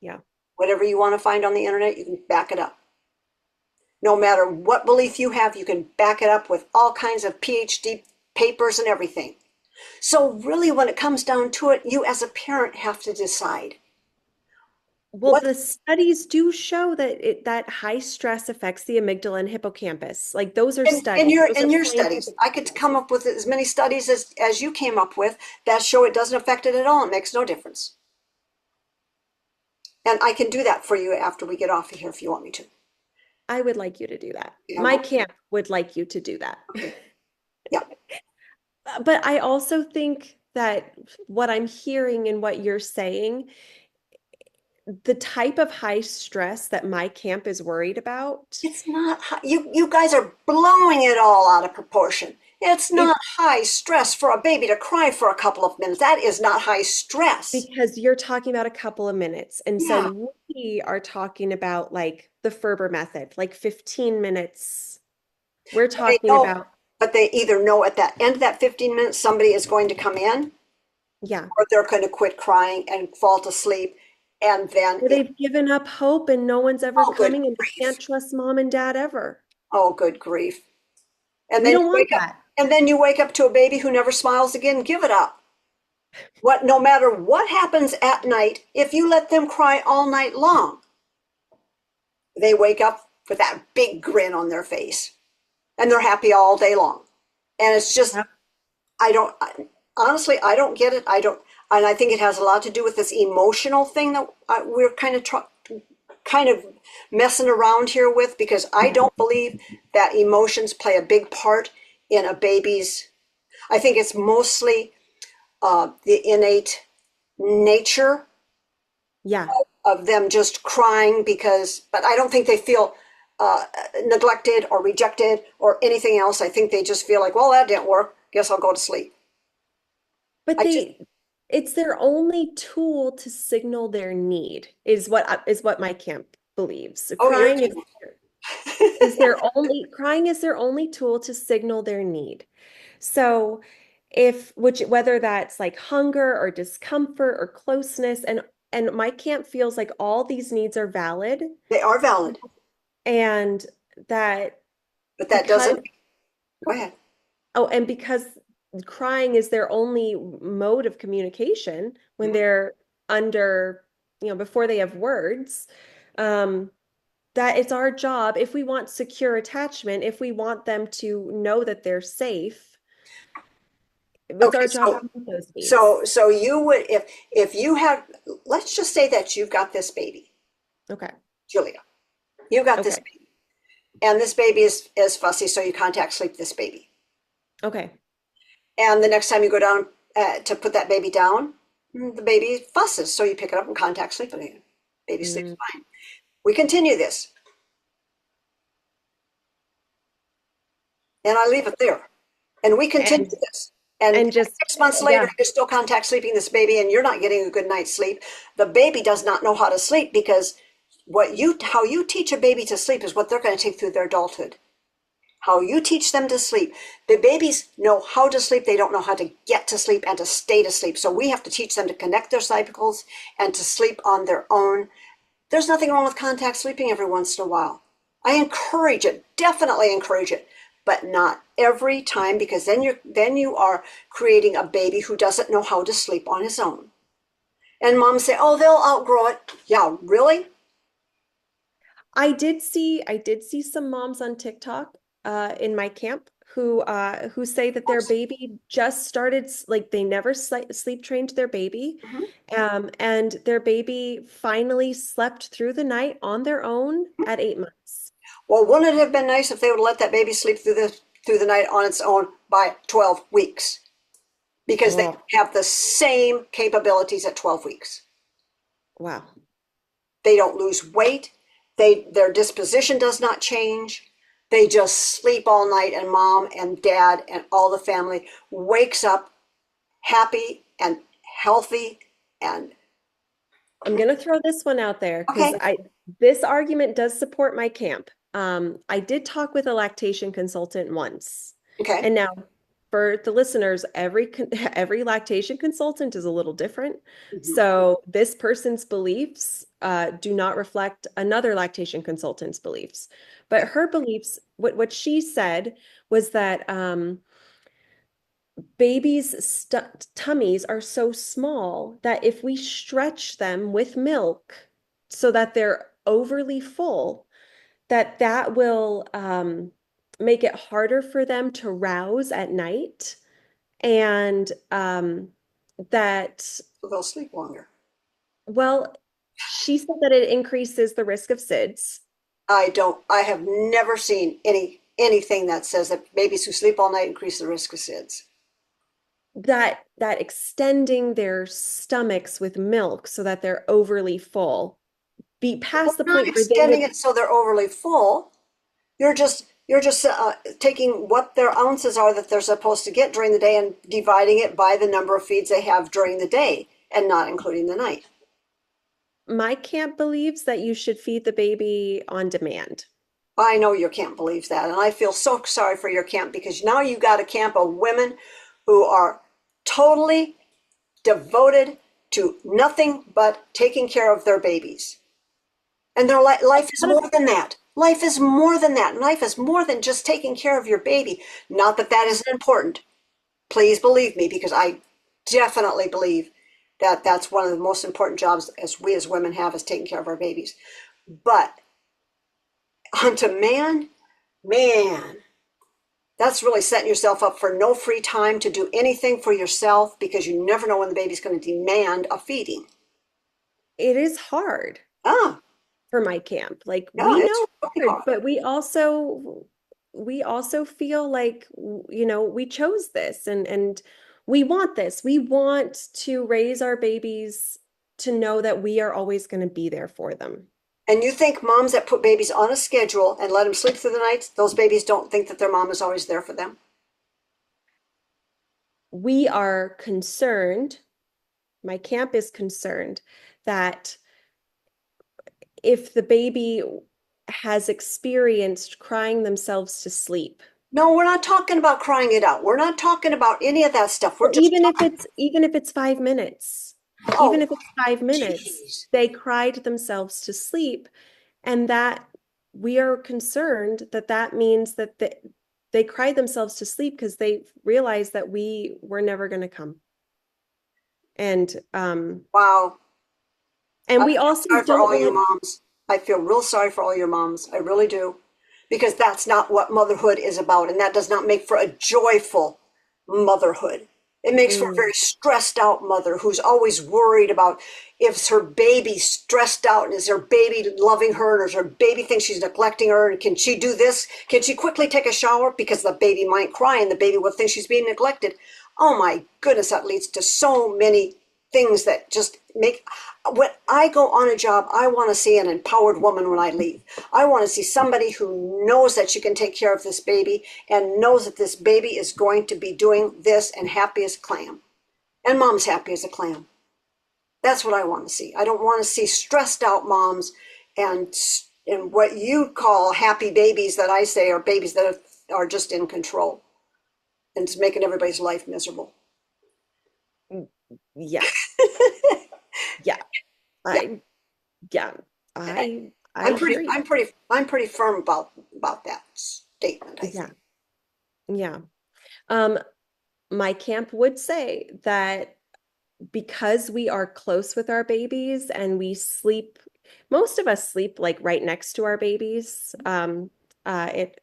Speaker 1: yeah,
Speaker 2: whatever you want to find on the internet, you can back it up. No matter what belief you have, you can back it up with all kinds of PhD papers and everything. So really, when it comes down to it, you as a parent have to decide
Speaker 1: Well,
Speaker 2: what.
Speaker 1: the studies do show that that high stress affects the amygdala and hippocampus. Like those are
Speaker 2: In
Speaker 1: studies.
Speaker 2: your
Speaker 1: Those are
Speaker 2: in your studies,
Speaker 1: scientific
Speaker 2: I could
Speaker 1: studies.
Speaker 2: come up with as many studies as you came up with that show it doesn't affect it at all. It makes no difference. And I can do that for you after we get off of here if you want me to.
Speaker 1: I would like you to do that.
Speaker 2: Yeah,
Speaker 1: My
Speaker 2: well,
Speaker 1: camp would like you to do that.
Speaker 2: okay. Yeah,
Speaker 1: But I also think that what I'm hearing and what you're saying, the type of high stress that my camp is worried about,
Speaker 2: it's not high. You guys are blowing it all out of proportion. It's not
Speaker 1: it's
Speaker 2: high stress for a baby to cry for a couple of minutes. That is not high stress.
Speaker 1: because you're talking about a couple of minutes. And
Speaker 2: Yeah,
Speaker 1: so we are talking about like the Ferber method, like 15 minutes. We're
Speaker 2: they
Speaker 1: talking
Speaker 2: know,
Speaker 1: about,
Speaker 2: but they either know at that end of that 15 minutes somebody is going to come in,
Speaker 1: yeah,
Speaker 2: or they're going to quit crying and fall to sleep, and then
Speaker 1: where
Speaker 2: it.
Speaker 1: they've given up hope and no one's ever
Speaker 2: Oh, good
Speaker 1: coming and they
Speaker 2: grief.
Speaker 1: can't trust mom and dad ever.
Speaker 2: Oh, good grief. And
Speaker 1: We
Speaker 2: then
Speaker 1: don't
Speaker 2: you
Speaker 1: want
Speaker 2: wake up,
Speaker 1: that.
Speaker 2: and then you wake up to a baby who never smiles again. Give it up. What, no matter what happens at night, if you let them cry all night long, they wake up with that big grin on their face and they're happy all day long. And it's just, I don't, honestly, I don't get it. I don't, and I think it has a lot to do with this emotional thing that we're kind of messing around here with, because I don't believe that emotions play a big part in a baby's. I think it's mostly the innate nature
Speaker 1: Yeah.
Speaker 2: of them just crying because, but I don't think they feel neglected or rejected or anything else. I think they just feel like, well, that didn't work. Guess I'll go to sleep.
Speaker 1: But
Speaker 2: I just,
Speaker 1: it's their only tool to signal their need is what my camp believes. So
Speaker 2: oh, you're
Speaker 1: crying crying is their only tool to signal their need. So if which whether that's like hunger or discomfort or closeness and my camp feels like all these needs are valid
Speaker 2: they are valid,
Speaker 1: and that
Speaker 2: but that
Speaker 1: because
Speaker 2: doesn't, go ahead.
Speaker 1: oh and because crying is their only mode of communication when
Speaker 2: Mhm.
Speaker 1: they're under before they have words, um that it's our job if we want secure attachment, if we want them to know that they're safe, it's
Speaker 2: Okay,
Speaker 1: our job to meet those needs.
Speaker 2: so you would, if you have, let's just say that you've got this baby,
Speaker 1: Okay.
Speaker 2: Julia, you've got this
Speaker 1: Okay.
Speaker 2: baby, and this baby is fussy, so you contact sleep this baby.
Speaker 1: Okay.
Speaker 2: And the next time you go down to put that baby down, the baby fusses. So you pick it up and contact sleep again. Baby sleeps
Speaker 1: Mm.
Speaker 2: fine. We continue this. And I leave it there. And we continue
Speaker 1: And
Speaker 2: this. And
Speaker 1: just
Speaker 2: 6 months later,
Speaker 1: yeah.
Speaker 2: you're still contact sleeping this baby and you're not getting a good night's sleep. The baby does not know how to sleep because how you teach a baby to sleep is what they're going to take through their adulthood. How you teach them to sleep. The babies know how to sleep. They don't know how to get to sleep and to stay to sleep. So we have to teach them to connect their cycles and to sleep on their own. There's nothing wrong with contact sleeping every once in a while. I encourage it, definitely encourage it, but not every time, because then you are creating a baby who doesn't know how to sleep on his own. And moms say, "Oh, they'll outgrow it." Yeah, really?
Speaker 1: I did see some moms on TikTok in my camp who say that their baby just started like they never sleep trained their baby,
Speaker 2: Mhm.
Speaker 1: and their baby finally slept through the night on their own at 8 months.
Speaker 2: Well, wouldn't it have been nice if they would let that baby sleep through the night on its own by 12 weeks? Because they
Speaker 1: Oh,
Speaker 2: have the same capabilities at 12 weeks.
Speaker 1: wow.
Speaker 2: They don't lose weight. Their disposition does not change. They just sleep all night, and mom and dad and all the family wakes up happy and healthy. And
Speaker 1: I'm gonna throw this one out there because
Speaker 2: okay,
Speaker 1: I this argument does support my camp. I did talk with a lactation consultant once,
Speaker 2: okay,
Speaker 1: and now for the listeners, every lactation consultant is a little different.
Speaker 2: Mhm.
Speaker 1: So this person's beliefs do not reflect another lactation consultant's beliefs. But her beliefs, what she said was that babies' tummies are so small that if we stretch them with milk so that they're overly full, that will make it harder for them to rouse at night, and that,
Speaker 2: So they'll sleep longer.
Speaker 1: well, she said that it increases the risk of SIDS,
Speaker 2: I have never seen anything that says that babies who sleep all night increase the risk of SIDS.
Speaker 1: that extending their stomachs with milk so that they're overly full, be
Speaker 2: We're
Speaker 1: past the
Speaker 2: not
Speaker 1: point where they
Speaker 2: extending
Speaker 1: would.
Speaker 2: it so they're overly full. You're just taking what their ounces are that they're supposed to get during the day and dividing it by the number of feeds they have during the day and not including the night.
Speaker 1: My camp believes that you should feed the baby on demand.
Speaker 2: I know your camp believes that, and I feel so sorry for your camp because now you got a camp of women who are totally devoted to nothing but taking care of their babies. And their life is more than that. Life is more than that. Life is more than just taking care of your baby. Not that that isn't important. Please believe me, because I definitely believe that that's one of the most important jobs as we as women have, is taking care of our babies. But onto man, that's really setting yourself up for no free time to do anything for yourself, because you never know when the baby's going to demand a feeding.
Speaker 1: It is hard
Speaker 2: Ah,
Speaker 1: for my camp. Like
Speaker 2: yeah,
Speaker 1: we
Speaker 2: it's
Speaker 1: know
Speaker 2: really
Speaker 1: hard,
Speaker 2: hard.
Speaker 1: but we also feel like, we chose this, and we want this. We want to raise our babies to know that we are always going to be there for them.
Speaker 2: And you think moms that put babies on a schedule and let them sleep through the nights, those babies don't think that their mom is always there for them?
Speaker 1: We are concerned, my camp is concerned that if the baby has experienced crying themselves to sleep.
Speaker 2: No, we're not talking about crying it out. We're not talking about any of that stuff. We're
Speaker 1: Well,
Speaker 2: just talking,
Speaker 1: even if it's 5 minutes, even
Speaker 2: oh,
Speaker 1: if it's 5 minutes,
Speaker 2: geez.
Speaker 1: they cried themselves to sleep, and that we are concerned that that means that they cried themselves to sleep because they realized that we were never going to come. And
Speaker 2: Wow.
Speaker 1: and
Speaker 2: I
Speaker 1: we
Speaker 2: feel
Speaker 1: also
Speaker 2: sorry for
Speaker 1: don't
Speaker 2: all you
Speaker 1: want.
Speaker 2: moms. I feel real sorry for all your moms. I really do. Because that's not what motherhood is about. And that does not make for a joyful motherhood. It makes for a
Speaker 1: Mm,
Speaker 2: very stressed out mother who's always worried about if her baby's stressed out, and is her baby loving her, and does her baby think she's neglecting her, and can she do this? Can she quickly take a shower? Because the baby might cry and the baby will think she's being neglected. Oh my goodness, that leads to so many things that just make, when I go on a job, I want to see an empowered woman when I leave. I want to see somebody who knows that she can take care of this baby and knows that this baby is going to be doing this and happy as a clam. And mom's happy as a clam. That's what I want to see. I don't want to see stressed out moms and what you call happy babies, that I say are babies that are just in control and it's making everybody's life miserable.
Speaker 1: yeah, yeah,
Speaker 2: Yeah.
Speaker 1: I yeah, I
Speaker 2: I'm pretty
Speaker 1: hear you.
Speaker 2: I'm pretty I'm pretty firm about that statement, I
Speaker 1: Yeah,
Speaker 2: think.
Speaker 1: yeah. Um, my camp would say that because we are close with our babies and we sleep, most of us sleep like right next to our babies. It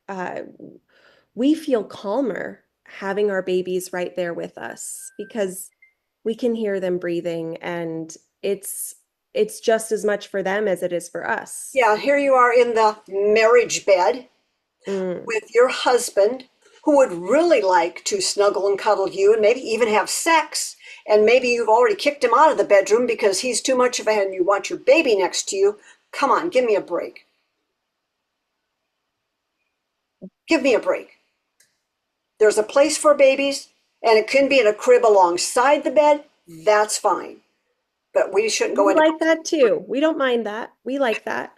Speaker 1: We feel calmer having our babies right there with us because we can hear them breathing, and it's just as much for them as it is for us.
Speaker 2: Yeah, here you are in the marriage bed
Speaker 1: Mm.
Speaker 2: with your husband, who would really like to snuggle and cuddle you and maybe even have sex. And maybe you've already kicked him out of the bedroom because he's too much of a, and you want your baby next to you. Come on, give me a break. Give me a break. There's a place for babies, and it can be in a crib alongside the bed. That's fine. But we shouldn't go
Speaker 1: We
Speaker 2: into,
Speaker 1: like that too. We don't mind that. We like that.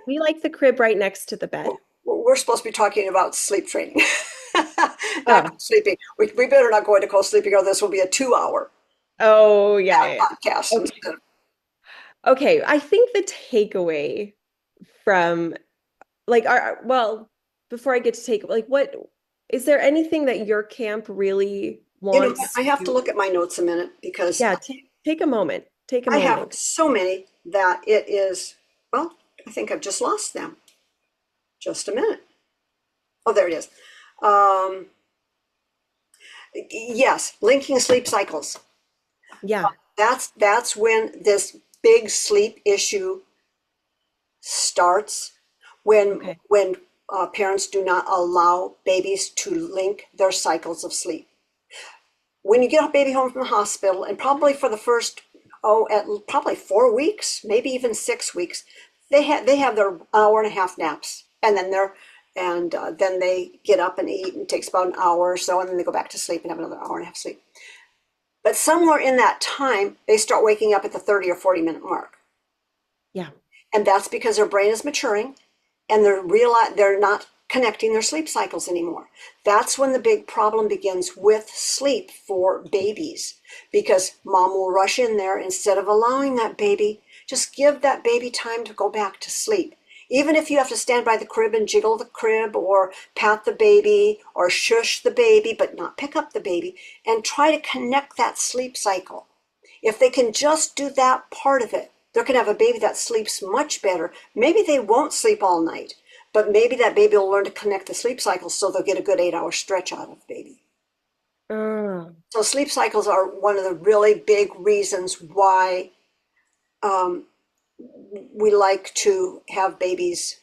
Speaker 1: We like the crib right next to the bed.
Speaker 2: we're supposed to be talking about sleep training. Not
Speaker 1: Oh,
Speaker 2: co-sleeping. We better not go into co-sleeping or this will be a 2 hour
Speaker 1: oh yeah, yeah,
Speaker 2: podcast
Speaker 1: yeah.
Speaker 2: instead of,
Speaker 1: Okay, I think the takeaway from like our well, before I get to take like what is there anything that your camp really wants
Speaker 2: I have to
Speaker 1: to
Speaker 2: look at my notes a minute because
Speaker 1: yeah, take a moment. Take a
Speaker 2: I have
Speaker 1: moment.
Speaker 2: so many that it is, well, I think I've just lost them. Just a minute. Oh, there it is. Um, yes, linking sleep cycles.
Speaker 1: Yeah.
Speaker 2: That's when this big sleep issue starts.
Speaker 1: Okay.
Speaker 2: When parents do not allow babies to link their cycles of sleep. When you get a baby home from the hospital, and probably for the first at probably 4 weeks, maybe even 6 weeks, they have their hour and a half naps, and then they get up and eat, and it takes about an hour or so, and then they go back to sleep and have another hour and a half sleep. But somewhere in that time, they start waking up at the 30 or 40-minute mark.
Speaker 1: Yeah.
Speaker 2: And that's because their brain is maturing and they're not connecting their sleep cycles anymore. That's when the big problem begins with sleep for babies, because mom will rush in there instead of allowing that baby, just give that baby time to go back to sleep. Even if you have to stand by the crib and jiggle the crib or pat the baby or shush the baby, but not pick up the baby, and try to connect that sleep cycle. If they can just do that part of it, they're going to have a baby that sleeps much better. Maybe they won't sleep all night, but maybe that baby will learn to connect the sleep cycles so they'll get a good 8 hour stretch out of the baby.
Speaker 1: Oh,
Speaker 2: So sleep cycles are one of the really big reasons why um, we like to have babies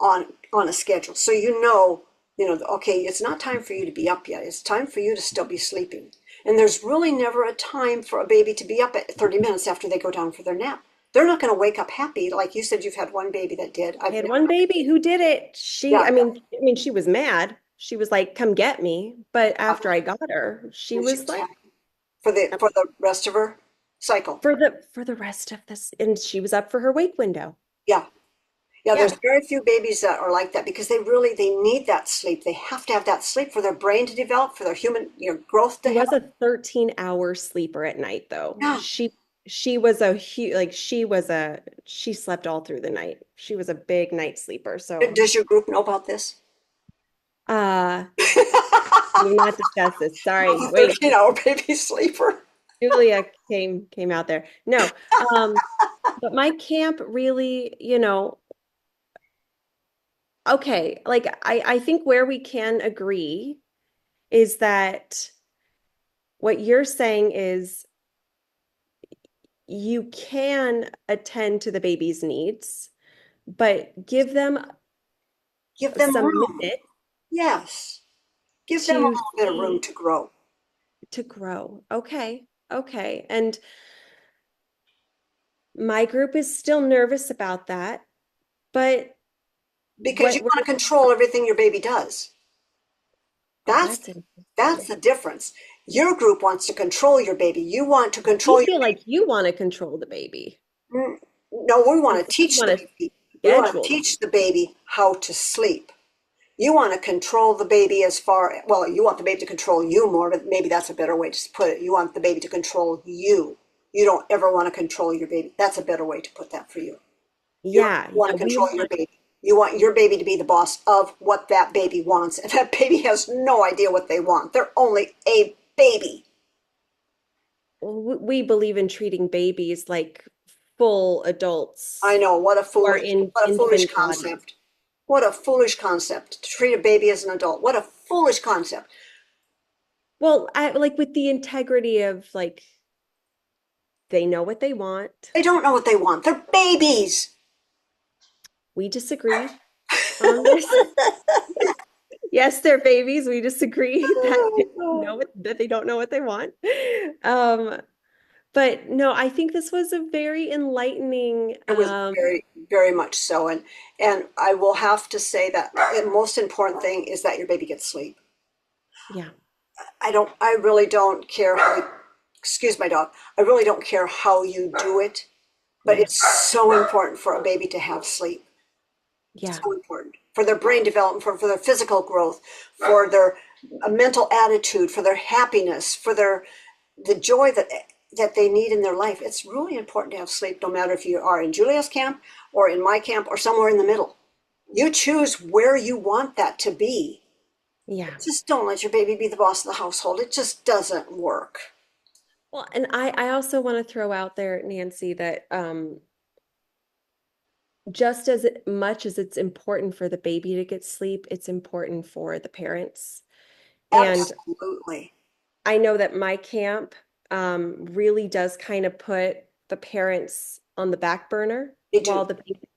Speaker 2: on a schedule. So okay, it's not time for you to be up yet. It's time for you to still be sleeping. And there's really never a time for a baby to be up at 30 minutes after they go down for their nap. They're not going to wake up happy. Like you said, you've had one baby that did.
Speaker 1: I
Speaker 2: I've
Speaker 1: had
Speaker 2: never,
Speaker 1: one baby who did it.
Speaker 2: yeah,
Speaker 1: I mean, she was mad. She was like, "Come get me." But after I got her, she
Speaker 2: and she
Speaker 1: was
Speaker 2: was
Speaker 1: like,
Speaker 2: happy for the rest of her cycle.
Speaker 1: for the rest of this, and she was up for her wake window.
Speaker 2: Yeah. Yeah, there's
Speaker 1: Yeah.
Speaker 2: very few babies that are like that because they need that sleep. They have to have that sleep for their brain to develop, for their growth to
Speaker 1: She was
Speaker 2: happen.
Speaker 1: a 13-hour sleeper at night, though.
Speaker 2: Yeah.
Speaker 1: She was a huge like she slept all through the night. She was a big night sleeper. So,
Speaker 2: Does your group know about this?
Speaker 1: uh, we've not discussed this. Sorry.
Speaker 2: A
Speaker 1: Wait,
Speaker 2: 13-hour baby sleeper.
Speaker 1: Julia came out there. No. Um, but my camp really, okay, like I think where we can agree is that what you're saying is you can attend to the baby's needs, but give them
Speaker 2: Give them
Speaker 1: some
Speaker 2: room.
Speaker 1: minutes
Speaker 2: Yes. Give them a
Speaker 1: to
Speaker 2: little bit of room
Speaker 1: see
Speaker 2: to grow.
Speaker 1: to grow. Okay. Okay. And my group is still nervous about that, but
Speaker 2: Because you
Speaker 1: what
Speaker 2: want to
Speaker 1: we're
Speaker 2: control everything your baby does.
Speaker 1: oh,
Speaker 2: That's
Speaker 1: that's
Speaker 2: that's
Speaker 1: interesting.
Speaker 2: the difference. Your group wants to control your baby. You want to control
Speaker 1: You
Speaker 2: your
Speaker 1: feel like you want to control the baby.
Speaker 2: baby. No, we want
Speaker 1: You
Speaker 2: to teach
Speaker 1: want
Speaker 2: the
Speaker 1: to
Speaker 2: baby. We want to
Speaker 1: schedule.
Speaker 2: teach the baby how to sleep. You want to control the baby well, you want the baby to control you more, but maybe that's a better way to put it. You want the baby to control you. You don't ever want to control your baby. That's a better way to put that for you. You don't
Speaker 1: Yeah,
Speaker 2: want
Speaker 1: yeah,
Speaker 2: to
Speaker 1: we
Speaker 2: control your
Speaker 1: want
Speaker 2: baby. You want your baby to be the boss of what that baby wants. And that baby has no idea what they want. They're only a baby.
Speaker 1: we believe in treating babies like full
Speaker 2: I
Speaker 1: adults
Speaker 2: know,
Speaker 1: who are
Speaker 2: what
Speaker 1: in
Speaker 2: a foolish
Speaker 1: infant bodies.
Speaker 2: concept. What a foolish concept to treat a baby as an adult. What a foolish concept.
Speaker 1: Well, I like with the integrity of like they know what they want.
Speaker 2: They don't know what they want. They're babies.
Speaker 1: We disagree on this. Yes, they're babies. We disagree that that they don't know what they want. Um, but no, I think this was a very enlightening.
Speaker 2: It was very, very much so. And I will have to say that the most important thing is that your baby gets sleep.
Speaker 1: Yeah,
Speaker 2: I really don't care excuse my dog. I really don't care how you do it, but
Speaker 1: yeah,
Speaker 2: it's so important for a baby to have sleep.
Speaker 1: yeah.
Speaker 2: So important. for their brain development, for their physical growth, for their mental attitude, for their happiness, for their the joy that they need in their life. It's really important to have sleep, no matter if you are in Julia's camp or in my camp or somewhere in the middle. You choose where you want that to be.
Speaker 1: Yeah.
Speaker 2: Just don't let your baby be the boss of the household. It just doesn't work.
Speaker 1: Well, and I also want to throw out there, Nancy, that just as much as it's important for the baby to get sleep, it's important for the parents. And
Speaker 2: Absolutely.
Speaker 1: I know that my camp really does kind of put the parents on the back burner
Speaker 2: They do.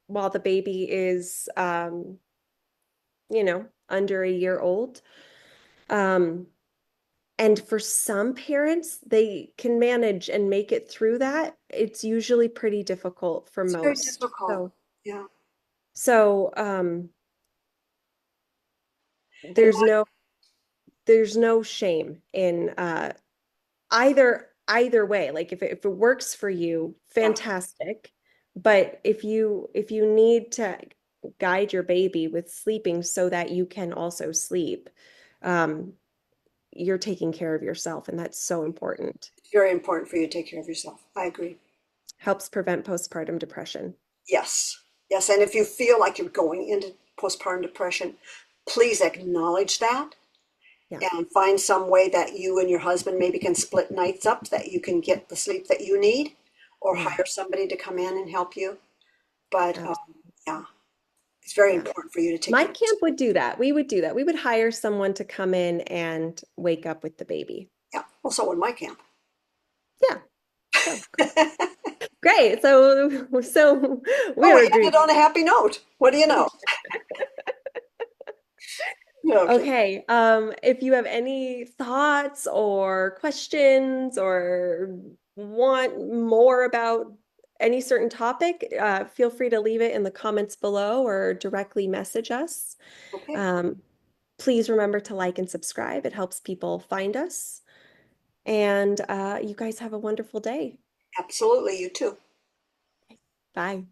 Speaker 1: while the baby is under a year old. Um, and for some parents, they can manage and make it through that. It's usually pretty difficult for
Speaker 2: It's very
Speaker 1: most.
Speaker 2: difficult. Yeah.
Speaker 1: So
Speaker 2: And
Speaker 1: there's no there's no shame in either way. Like if it works for you,
Speaker 2: yeah,
Speaker 1: fantastic. But if you need to guide your baby with sleeping so that you can also sleep, um, you're taking care of yourself, and that's so important.
Speaker 2: it's very important for you to take care of yourself. I agree.
Speaker 1: Helps prevent postpartum depression.
Speaker 2: Yes. Yes. And if you feel like you're going into postpartum depression, please acknowledge that
Speaker 1: Yeah.
Speaker 2: and find some way that you and your husband maybe can split nights up so that you can get the sleep that you need or
Speaker 1: Yeah.
Speaker 2: hire somebody to come in and help you. But
Speaker 1: Absolutely.
Speaker 2: yeah, it's very
Speaker 1: Yeah.
Speaker 2: important for you to take
Speaker 1: My
Speaker 2: care of
Speaker 1: camp
Speaker 2: yourself.
Speaker 1: would do that. We would do that. We would hire someone to come in and wake up with the baby.
Speaker 2: Yeah. Well, so would my camp.
Speaker 1: Yeah. So great. So
Speaker 2: Oh,
Speaker 1: we're
Speaker 2: we
Speaker 1: agreed.
Speaker 2: ended on a happy note. What do you know? Okay.
Speaker 1: Okay. If you have any thoughts or questions or want more about any certain topic, feel free to leave it in the comments below or directly message us.
Speaker 2: Okay.
Speaker 1: Um, please remember to like and subscribe. It helps people find us. And you guys have a wonderful day.
Speaker 2: Absolutely. You too.
Speaker 1: Bye.